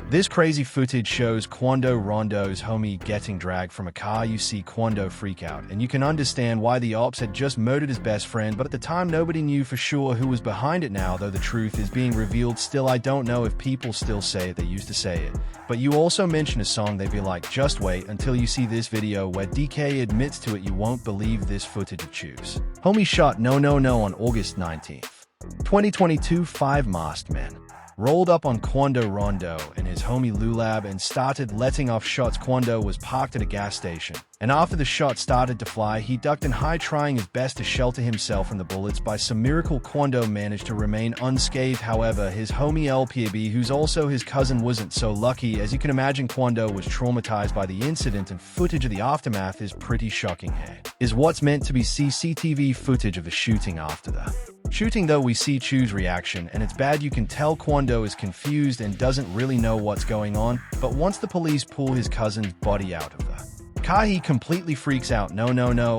This crazy footage shows Quando Rondo's homie getting dragged from a car. You see Quando freak out, and you can understand why the ops had just murdered his best friend, but at the time nobody knew for sure who was behind it. Now, though the truth is being revealed, still I don't know if people still say it. They used to say it. But you also mention a song, they'd be like, just wait until you see this video where DK admits to it. You won't believe this footage to choose. Homie shot no on August 19th, 2022. 5 masked men rolled up on Quando Rondo and his homie Lulab and started letting off shots. Quando was parked at a gas station, and after the shot started to fly, he ducked and hid, trying his best to shelter himself from the bullets. By some miracle, Quando managed to remain unscathed. However, his homie LPAB, who's also his cousin, wasn't so lucky. As you can imagine, Quando was traumatized by the incident, and footage of the aftermath is pretty shocking. Here is what's meant to be CCTV footage of the shooting. After the shooting, though, we see Chu's reaction, and it's bad. You can tell Quando is confused and doesn't really know what's going on, but once the police pull his cousin's body out of the car, he completely freaks out. No.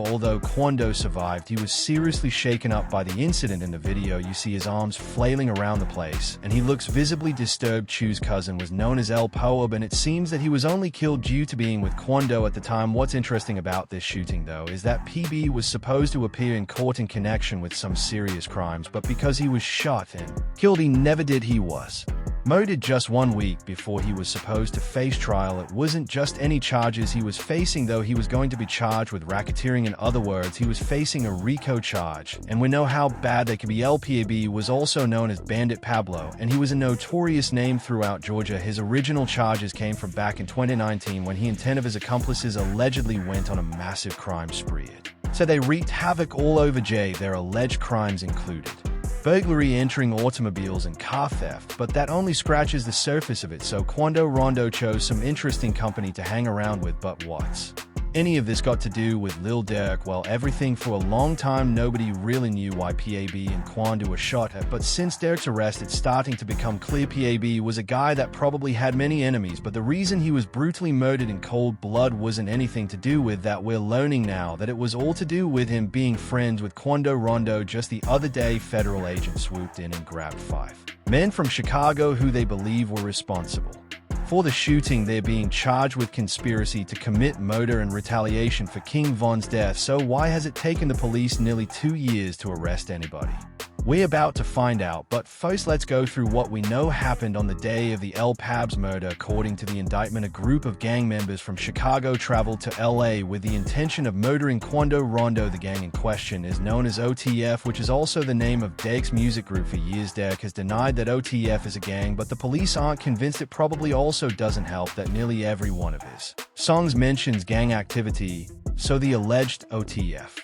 Although Quando survived, he was seriously shaken up by the incident. In the video, you see his arms flailing around the place, and he looks visibly disturbed. Chu's cousin was known as El Poab, and it seems that he was only killed due to being with Quando at the time. What's interesting about this shooting, though, is that PB was supposed to appear in court in connection with some serious crimes, but because he was shot and killed, he never did. He was murdered just 1 week before he was supposed to face trial. It wasn't just any charges he was facing, though. He was going to be charged with racketeering. In other words, he was facing a RICO charge, and we know how bad they can be. LPAB was also known as Bandit Pablo, and he was a notorious name throughout Georgia. His original charges came from back in 2019 when he and 10 of his accomplices allegedly went on a massive crime spree. So they wreaked havoc all over J. Their alleged crimes included burglary, entering automobiles, and car theft, but that only scratches the surface of it. So Quando Rondo chose some interesting company to hang around with. But what's any of this got to do with Lil Durk? Well, everything. For a long time, nobody really knew why PAB and Quando were shot at, but since Durk's arrest, it's starting to become clear. PAB was a guy that probably had many enemies, but the reason he was brutally murdered in cold blood wasn't anything to do with that. We're learning now that it was all to do with him being friends with Quando Rondo. Just the other day, federal agents swooped in and grabbed 5 men from Chicago who they believe were responsible for the shooting. They're being charged with conspiracy to commit murder and retaliation for King Von's death. So why has it taken the police nearly 2 years to arrest anybody? We're about to find out, but first let's go through what we know happened on the day of the El Pab's murder. According to the indictment, a group of gang members from Chicago traveled to LA with the intention of murdering Quando Rondo. The gang in question is known as OTF, which is also the name of Durk's music group. For years, Durk has denied that OTF is a gang, but the police aren't convinced. It probably also doesn't help that nearly every one of his songs mentions gang activity, so the alleged OTF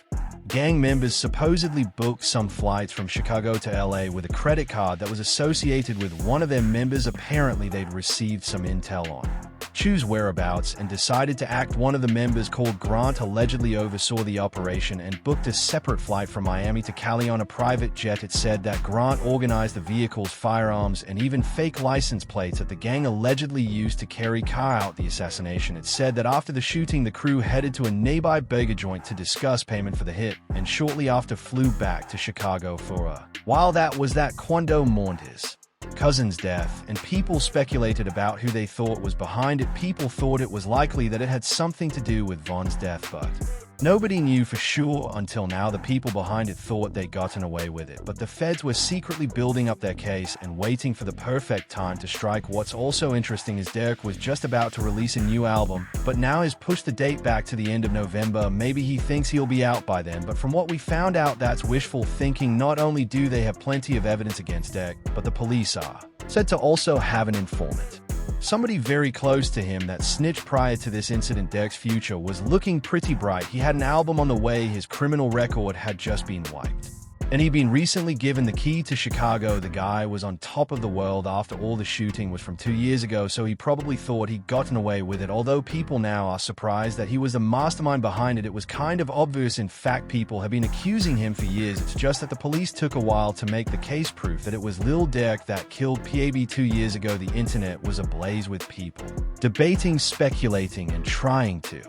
gang members supposedly booked some flights from Chicago to LA with a credit card that was associated with one of their members. Apparently, they'd received some intel on Chu's whereabouts and decided to act. One of the members, called Grant, allegedly oversaw the operation and booked a separate flight from Miami to Cali on a private jet. It said that Grant organized the vehicle's firearms and even fake license plates that the gang allegedly used to carry out the assassination. It said that after the shooting, the crew headed to a nearby burger joint to discuss payment for the hit, and shortly after flew back to Chicago for a while. That was that Quando mourned his cousin's death, and people speculated about who they thought was behind it. People thought it was likely that it had something to do with Von's death, but nobody knew for sure until now. The people behind it thought they'd gotten away with it, but the feds were secretly building up their case and waiting for the perfect time to strike. What's also interesting is Durk was just about to release a new album, but now has pushed the date back to the end of November. Maybe he thinks he'll be out by then, but from what we found out, that's wishful thinking. Not only do they have plenty of evidence against Durk, but the police are said to also have an informant, somebody very close to him, that snitched prior to this incident. Durk's future was looking pretty bright. He had an album on the way, his criminal record had just been wiped, and he'd been recently given the key to Chicago. The guy was on top of the world after all. The shooting was from 2 years ago, so he probably thought he'd gotten away with it, although people now are surprised that he was the mastermind behind it. It was kind of obvious. In fact, people have been accusing him for years. It's just that the police took a while to make the case proof that it was Lil Durk that killed PAB 2 years ago. The internet was ablaze with people debating, speculating, and trying to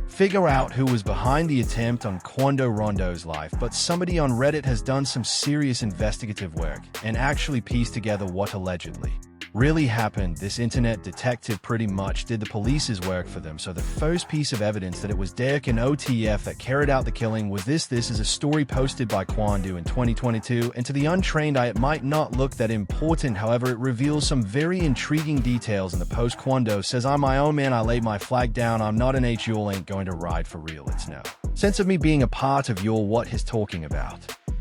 figure out who was behind the attempt on Quando Rondo's life, but somebody on Reddit has done some serious investigative work and actually pieced together what allegedly really happened. This internet detective pretty much did the police's work for them, so the first piece of evidence that it was Durk and OTF that carried out the killing was this. This is a story posted by Quando in 2022, and to the untrained eye it might not look that important. However, it reveals some very intriguing details in the post. Quando says, "I'm my own man, I laid my flag down, I'm not an H, y'all ain't going to ride for real, it's no sense of me being a part of y'all what he's talking about."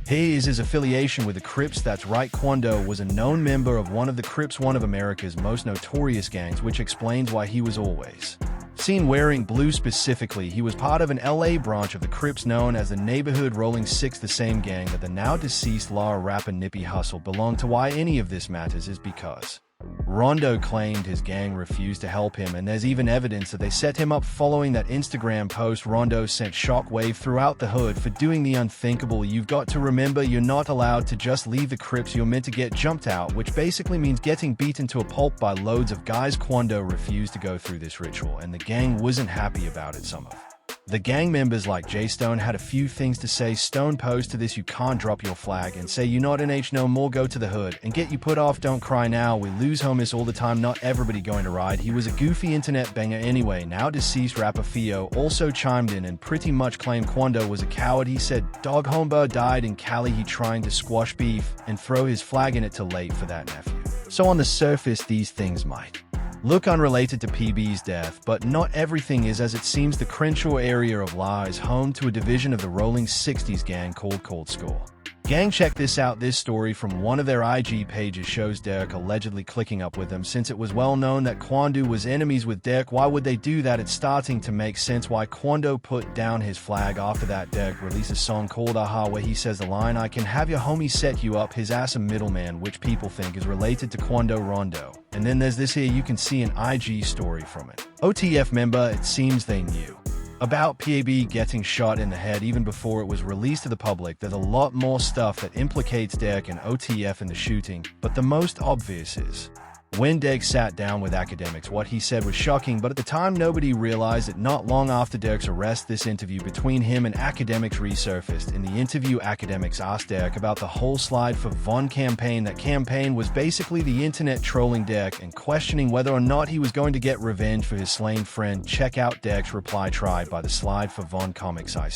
Here is his affiliation with the Crips. That's right, Quando was a known member of one of the Crips, one of America's most notorious gangs, which explains why he was always seen wearing blue. Specifically, he was part of an LA branch of the Crips known as the Neighborhood Rolling Six, the same gang that the now deceased Law rapper Nipsey Hussle belonged to. Why any of this matters is because Rondo claimed his gang refused to help him, and there's even evidence that they set him up. Following that Instagram post, Rondo sent shockwave throughout the hood for doing the unthinkable. You've got to remember, you're not allowed to just leave the Crips, you're meant to get jumped out, which basically means getting beaten to a pulp by loads of guys. Quando refused to go through this ritual, and the gang wasn't happy about it. Some of the gang members like J Stone had a few things to say. Stone posed to this, "You can't drop your flag and say you're not an H no more, go to the hood and get you put off, don't cry now, we lose homies all the time, not everybody going to ride." He was a goofy internet banger anyway. Now deceased rapper Theo also chimed in and pretty much claimed Quando was a coward. He said, "Dog Homba died in Cali, he trying to squash beef and throw his flag in it too late for that nephew." So on the surface these things might look unrelated to PB's death, but not everything is as it seems. The Crenshaw area of La is home to a division of the Rolling 60s gang called Cold Score. Gang, check this out. This story from one of their IG pages shows Durk allegedly clicking up with them. Since it was well known that Quando was enemies with Durk, why would they do that? It's starting to make sense why Quando put down his flag. After that, Durk released a song called Aha, where he says the line, "I can have your homie set you up, his ass a middleman," which people think is related to Quando Rondo. And then there's this here, you can see an IG story from it. OTF member, it seems they knew about PAB getting shot in the head even before it was released to the public. There's a lot more stuff that implicates Durk and OTF in the shooting, but the most obvious is when Durk sat down with academics. What he said was shocking, but at the time nobody realized it. Not long after Durk's arrest, this interview between him and academics resurfaced. In the interview, academics asked Durk about the whole Slide for Von campaign. That campaign was basically the internet trolling Durk and questioning whether or not he was going to get revenge for his slain friend. Check out Durk's reply. "Tried by the Slide for Von comics, I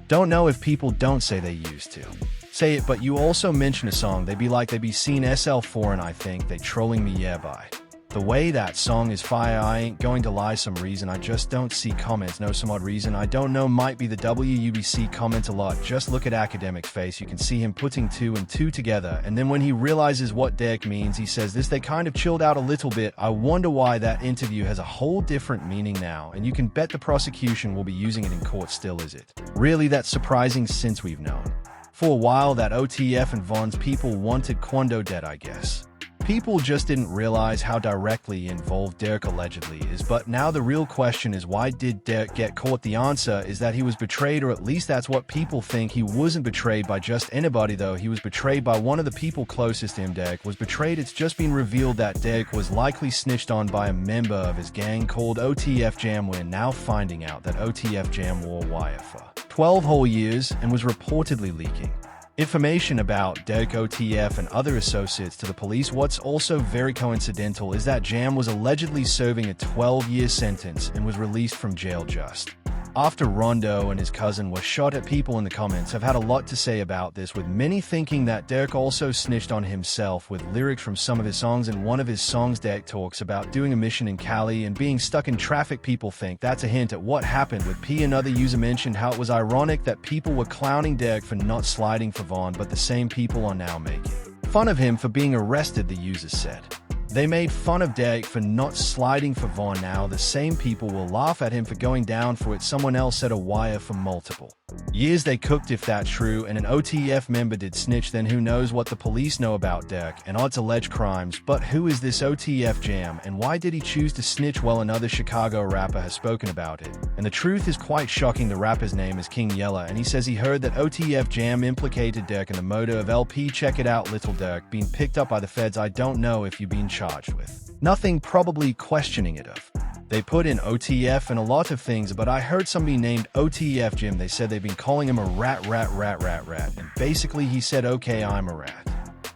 don't know if people don't say they used to say it, but you also mention a song, they be seen SL4 and I think they trolling me, yeah, by the way that song is fire. I ain't going to lie, some reason I just don't see comments, no some odd reason I don't know, might be the WUBC comment a lot. Just look at academic's face, you can see him putting two and two together, and then when he realizes what Durk means, he says this. They kind of chilled out a little bit. I wonder why that interview has a whole different meaning now, and you can bet the prosecution will be using it in court still. Is it really that surprising, since we've known for a while that OTF and Von's people wanted Quando dead? I guess people just didn't realize how directly involved Durk allegedly is. But now the real question is, why did Durk get caught? The answer is that he was betrayed, or at least that's what people think. He wasn't betrayed by just anybody though, he was betrayed by one of the people closest to him. Durk was betrayed. It's just been revealed that Durk was likely snitched on by a member of his gang called OTF Jam. We're now finding out that OTF Jam wore wire for 12 whole years and was reportedly leaking information about Durk, OTF, and other associates to the police. What's also very coincidental is that Jam was allegedly serving a 12-year sentence and was released from jail just after Rondo and his cousin were shot at. People in the comments have had a lot to say about this, with many thinking that Durk also snitched on himself with lyrics from some of his songs. In one of his songs, Durk talks about doing a mission in Cali and being stuck in traffic. People think that's a hint at what happened with P. Another user mentioned how it was ironic that people were clowning Durk for not sliding for Von, but the same people are now making fun of him for being arrested, the user said. They made fun of Durk for not sliding for Von. Now the same people will laugh at him for going down for it. Someone else said a wire for multiple years they cooked. If that's true and an OTF member did snitch, then who knows what the police know about Durk and odds alleged crimes. But who is this OTF Jam and why did he choose to snitch? Well, another Chicago rapper has spoken about it, and the truth is quite shocking. The rapper's name is King Yella, and he says he heard that OTF Jam implicated Durk in the murder of LP. Check it out. Little Durk being picked up by the feds. I don't know if you've been charged with nothing, probably questioning it of. They put in OTF and a lot of things, but I heard somebody named OTF Jim. They said they've been calling him a rat, and basically he said, okay, I'm a rat.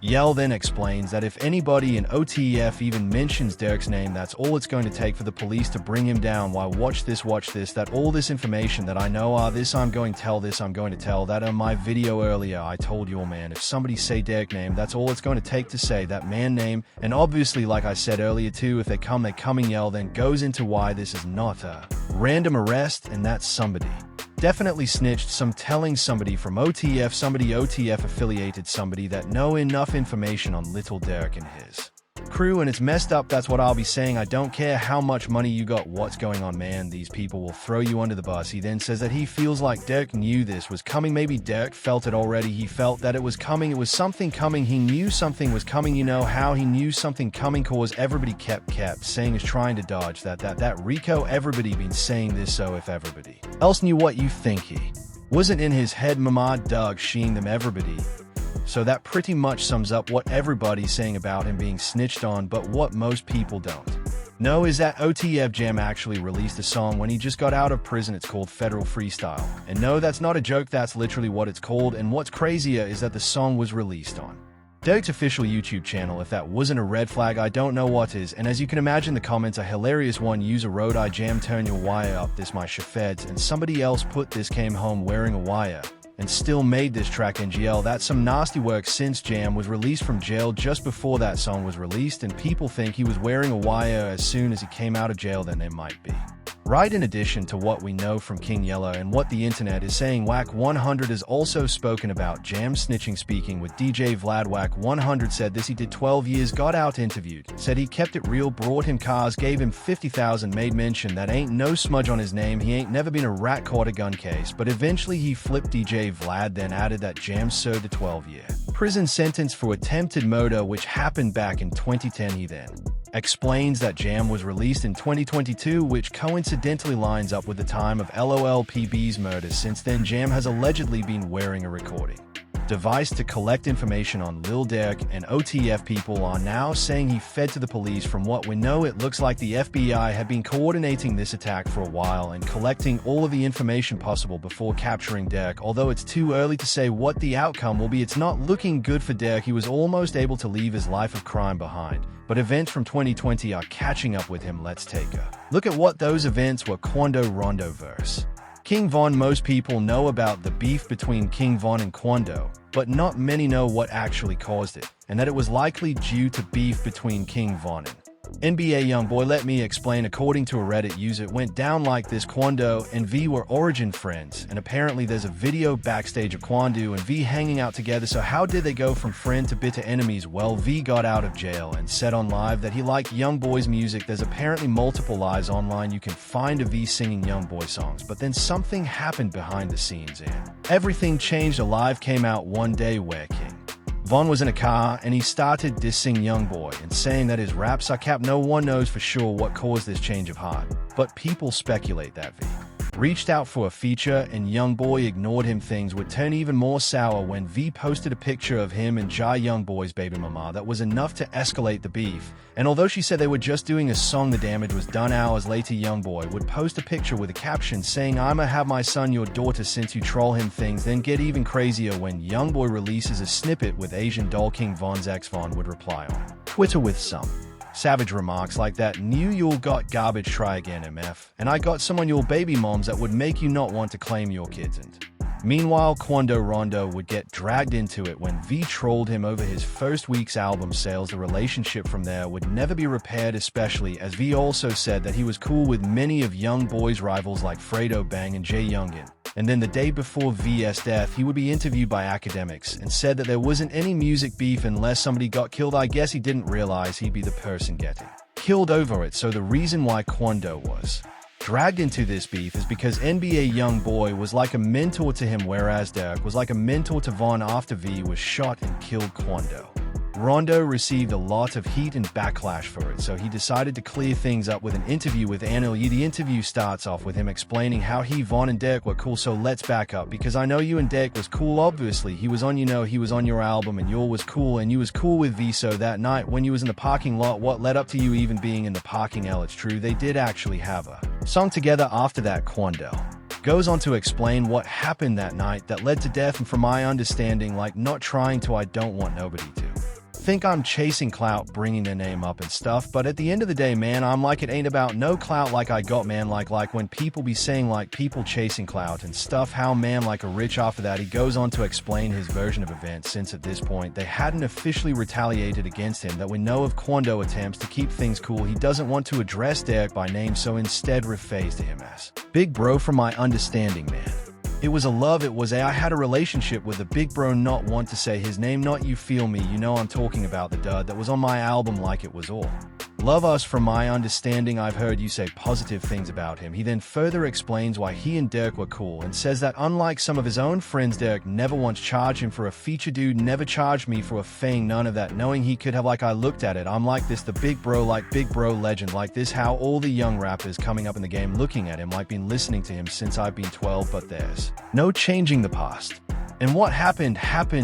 Yell then explains that if anybody in OTF even mentions Durk's name, that's all it's going to take for the police to bring him down. Why, watch this, that all this information that I know are this I'm going to tell, that on my video earlier I told you, man, if somebody say Durk name, that's all it's going to take to say that man name. And obviously, like I said earlier too, if they coming yell then goes into why this is not a random arrest, and that's somebody definitely snitched, some telling somebody from OTF, somebody OTF affiliated, somebody that know enough information on Lil Durk and his crew, and it's messed up. That's what I'll be saying. I don't care how much money you got, what's going on, man, these people will throw you under the bus. He then says that he feels like Durk knew this was coming. Maybe Durk felt it already. He felt that it was coming. It was something coming. He knew something was coming. You know how he knew something coming? Cause everybody kept saying is trying to dodge that Rico, everybody been saying this. So if everybody else knew, what you think he wasn't in his head, mama Doug sheeing them everybody. So that pretty much sums up what everybody's saying about him being snitched on, but what most people don't know is that OTF Jam actually released a song when he just got out of prison. It's called Federal Freestyle. And no, that's not a joke, that's literally what it's called, and what's crazier is that the song was released on Durk's official YouTube channel. If that wasn't a red flag, I don't know what is. And as you can imagine, the comments are hilarious. One user wrote, "I jam turn your wire up, this my shafeds," and somebody else put, "This came home wearing a wire and still made this track NGL." That's some nasty work since Jam was released from jail just before that song was released, and people think he was wearing a wire as soon as he came out of jail, then they might be right. In addition to what we know from King Yellow and what the internet is saying, Wack 100 has also spoken about Jam snitching. Speaking with DJ Vlad, Wack 100 said this: he did 12 years, got out, interviewed, said he kept it real, brought him cars, gave him 50,000, made mention that ain't no smudge on his name, he ain't never been a rat caught a gun case, but eventually he flipped. DJ Vlad then added that Jam served a 12-year prison sentence for attempted murder, which happened back in 2010. He then explains that Jam was released in 2022, which coincidentally lines up with the time of LOLPB's murder. Since then, Jam has allegedly been wearing a recording device to collect information on Lil Durk, and OTF people are now saying he fed to the police. From what we know, it looks like the FBI had been coordinating this attack for a while and collecting all of the information possible before capturing Durk. Although it's too early to say what the outcome will be, it's not looking good for Durk. He was almost able to leave his life of crime behind, but events from 2020 are catching up with him. Let's take a look at what those events were. Quando Rondo verse King Von. Most people know about the beef between King Von and Quando, but not many know what actually caused it, and that it was likely due to beef between King Von and NBA Youngboy. Let me explain. According to a Reddit user, it went down like this: Quando and V were origin friends, and apparently there's a video backstage of Quando and V hanging out together. So how did they go from friend to bitter enemies? Well, V got out of jail and said on live that he liked Youngboy's music. There's apparently multiple lies online you can find of V singing Youngboy songs, but then something happened behind the scenes and everything changed. A live came out one day where King Von was in a car and he started dissing Youngboy and saying that his raps are cap. No one knows for sure what caused this change of heart, but people speculate that V reached out for a feature and Youngboy ignored him. Things would turn even more sour when V posted a picture of him and Jai Youngboy's baby mama. That was enough to escalate the beef, and although she said they were just doing a song, the damage was done. Hours later, Youngboy would post a picture with a caption saying, "I'ma have my son your daughter since you troll him." Things then get even crazier when Youngboy releases a snippet with Asian doll. King Von's ex Von would reply on Twitter with some savage remarks like that: "Knew you'll got garbage, try again MF, and I got some on your baby moms that would make you not want to claim your kids." And meanwhile, Quando Rondo would get dragged into it when V trolled him over his first week's album sales. The relationship from there would never be repaired, especially as V also said that he was cool with many of Youngboy's rivals like Fredo Bang and Jay Youngin. And then the day before V's death, he would be interviewed by academics and said that there wasn't any music beef unless somebody got killed. I guess he didn't realize he'd be the person getting killed over it. So the reason why Quando was dragged into this beef is because NBA Youngboy was like a mentor to him, whereas Durk was like a mentor to Von. After V was shot and killed, Quando Rondo received a lot of heat and backlash for it, so he decided to clear things up with an interview with Anil Ye. The interview starts off with him explaining how he, Von, and Durk were cool. So let's back up, because I know you and Durk was cool. Obviously, he was on, he was on your album, and you was cool, and you was cool with V. So that night when you was in the parking lot, what led up to you even being in the parking L? It's true, they did actually have a song together. After that, Quando goes on to explain what happened that night that led to death, and from my understanding, like not trying to, I don't want nobody to think I'm chasing clout, bringing their name up and stuff, but at the end of the day, man, I'm like, it ain't about no clout like I got, man, like when people be saying like people chasing clout and stuff, how man like a rich. After that, he goes on to explain his version of events, since at this point they hadn't officially retaliated against him, that we know of. Quando attempts to keep things cool. He doesn't want to address Durk by name, so instead refers to him as Big Bro. From my understanding, man, it was a love, I had a relationship with a big bro, not want to say his name, not you feel me, you know I'm talking about the dude that was on my album Like It Was All Love Us. From my understanding, I've heard you say positive things about him. He then further explains why he and Durk were cool and says that unlike some of his own friends, Durk never once charged him for a feature. Dude never charged me for a thing, none of that, knowing he could have. Like, I looked at it, I'm like this, the big bro, like big bro legend, like this, how all the young rappers coming up in the game looking at him like been listening to him since I've been 12, but there's no changing the past. And what happened,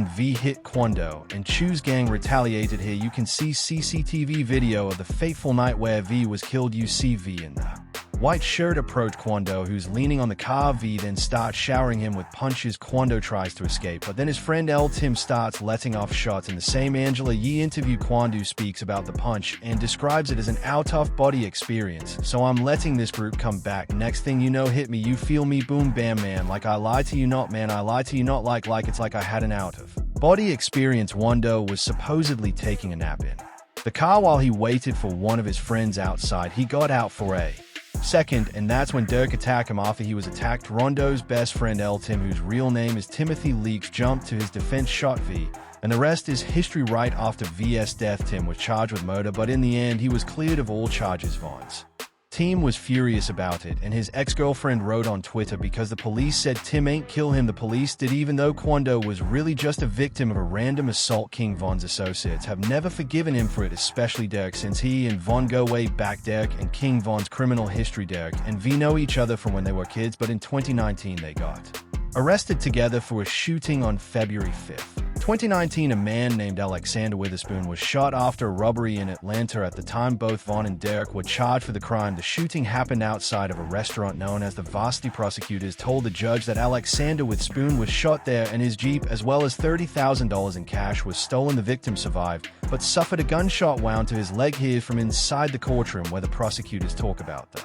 V hit Quando, and Choose Gang retaliated. Here you can see CCTV video of the fateful night where V was killed. You see V in the white shirt approach Quando, who's leaning on the car. V then starts showering him with punches. Quando tries to escape, but then his friend L Tim starts letting off shots. In the same Angela Yee interview, Quando speaks about the punch and describes it as an out-of-body experience. So I'm letting this group come back. Next thing you know, hit me, you feel me, boom bam man, like I lied to you not, man, I lied to you not, like it's like I had an out-of-body experience. Wando was supposedly taking a nap in the car while he waited for one of his friends outside. He got out for a second, and that's when Durk attacked him. After he was attacked, Rondo's best friend L Tim, whose real name is Timothy Leaks, jumped to his defense, shot V, and the rest is history. Right after V's death, Tim was charged with murder, but in the end he was cleared of all charges. Vaughn's team was furious about it, and his ex-girlfriend wrote on Twitter, because the police said Tim ain't kill him, the police did, even though Quando was really just a victim of a random assault. King Von's associates have never forgiven him for it, especially Durk, since he and Von go way back. Durk and King Von's criminal history. Durk and V know each other from when they were kids, but in 2019 they got arrested together for a shooting. On February 5th, 2019, a man named Alexander Witherspoon was shot after a robbery in Atlanta. At the time, both Von and Durk were charged for the crime. The shooting happened outside of a restaurant known as the Varsity. Prosecutors told the judge that Alexander Witherspoon was shot there, and his Jeep, as well as $30,000 in cash, was stolen. The victim survived, but suffered a gunshot wound to his leg. Here from inside the courtroom, where the prosecutors talk about the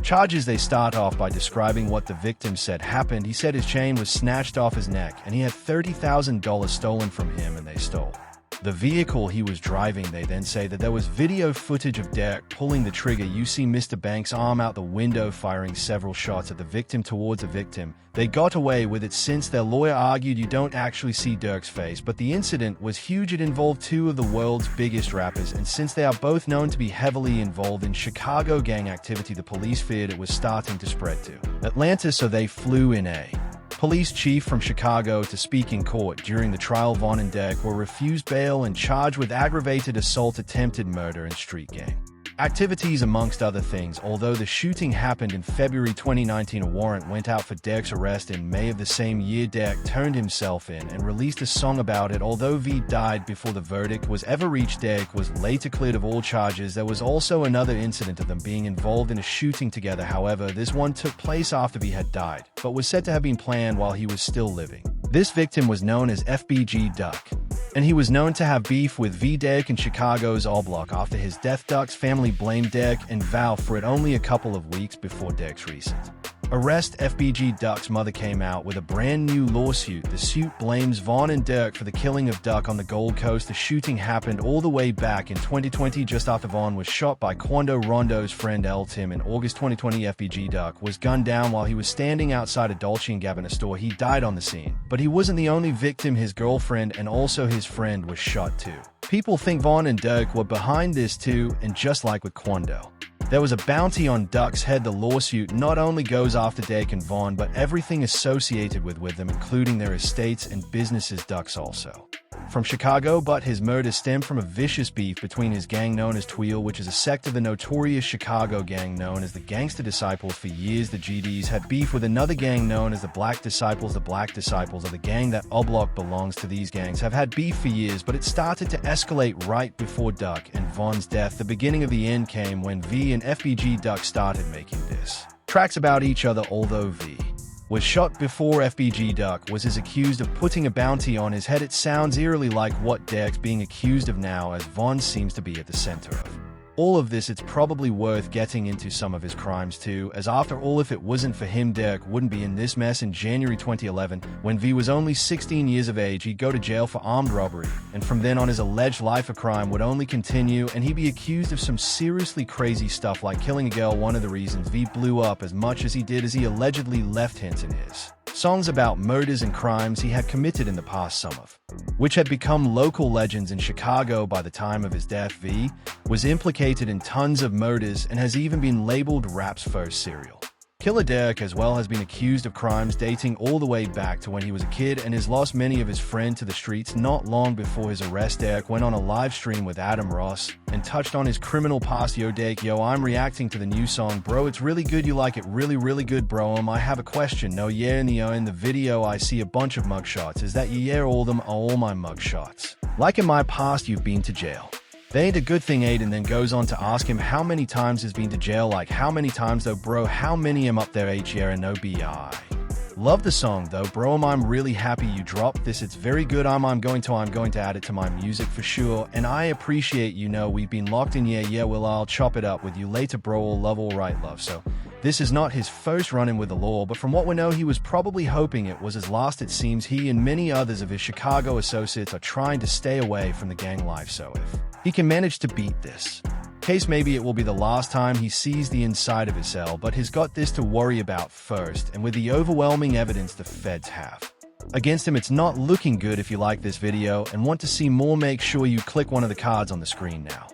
charges. They start off by describing what the victim said happened. He said his chain was snatched off his neck and he had $30,000 stolen from him, and they stole the vehicle he was driving. They then say that there was video footage of Durk pulling the trigger. You see Mr. Banks' arm out the window, firing several shots at the victim. Towards the victim, they got away with it since their lawyer argued you don't actually see Durk's face, but the incident was huge. It involved two of the world's biggest rappers, and since they are both known to be heavily involved in Chicago gang activity, the police feared it was starting to spread to Atlanta, so they flew in a police chief from Chicago to speak in court. During the trial, Von and Durk were refused bail and charged with aggravated assault, attempted murder, and street gang activities, amongst other things. Although the shooting happened in February 2019, a warrant went out for Durk's arrest in May of the same year. Durk turned himself in and released a song about it. Although V died before the verdict was ever reached, Durk was later cleared of all charges. There was also another incident of them being involved in a shooting together. However, this one took place after V had died, but was said to have been planned while he was still living. This victim was known as FBG Duck, and he was known to have beef with V. Durk in Chicago's O Block. After his death, Duck's family blamed Durk and Val for it. Only a couple of weeks before Durk's recent arrest, FBG Duck's mother came out with a brand new lawsuit. The suit blames Von and Durk for the killing of Duck on the Gold Coast. The shooting happened all the way back in 2020, just after Von was shot by Quando Rondo's friend L Tim. In August 2020, FBG Duck was gunned down while he was standing outside a Dolce & Gabbana store. He died on the scene, but he wasn't the only victim. His girlfriend and also his friend was shot too. People think Von and Durk were behind this too, and just like with Quando, there was a bounty on Duck's head. The lawsuit not only goes after Durk and Von, but everything associated with them, including their estates and businesses. Duck's also from Chicago, but his murder stemmed from a vicious beef between his gang known as Tweel, which is a sect of the notorious Chicago gang known as the Gangster Disciples. For years, the GDs had beef with another gang known as the Black Disciples. The Black Disciples are the gang that O Block belongs to. These gangs have had beef for years, but it started to escalate right before Duck and Von's death. The beginning of the end came when V and FBG Duck started making diss tracks about each other. Although V was shot before FBG Durk was accused of putting a bounty on his head. It sounds eerily like what Durk's being accused of now, as Von seems to be at the center of all of this. It's probably worth getting into some of his crimes too, as after all, if it wasn't for him, Durk wouldn't be in this mess. In January 2011, when V was only 16 years of age, he'd go to jail for armed robbery, and from then on his alleged life of crime would only continue, and he'd be accused of some seriously crazy stuff like killing a girl. One of the reasons V blew up as much as he did is he allegedly left hints in his songs about murders and crimes he had committed in the past, some of which had become local legends in Chicago. By the time of his death, V was implicated in tons of murders and has even been labeled rap's first serial killer. Durk as well has been accused of crimes dating all the way back to when he was a kid and has lost many of his friends to the streets. Not long before his arrest, Durk went on a live stream with Adam Ross and touched on his criminal past. Yo Durk, yo, I'm reacting to the new song, bro. It's really good. You like it? Really good, bro. I have a question. No, yeah, in the video I see a bunch of mugshots. Is that you? Yeah, all them are all my mugshots. Like in my past, you've been to jail. They ain't a good thing, Aiden then goes on to ask him how many times he's been to jail. Like how many times though, bro? How many am up there? Yeah, and no bi. Love the song though, bro. I'm really happy you dropped this. It's very good. I'm going to add it to my music for sure. And I appreciate, we've been locked in. Yeah, well, I'll chop it up with you later, bro. All love, all right, love. So this is not his first run-in with the law, but from what we know, he was probably hoping it was his last. It seems he and many others of his Chicago associates are trying to stay away from the gang life, so if he can manage to beat this case, maybe it will be the last time he sees the inside of his cell, but he's got this to worry about first, and with the overwhelming evidence the feds have against him, it's not looking good. If you like this video and want to see more, make sure you click one of the cards on the screen now.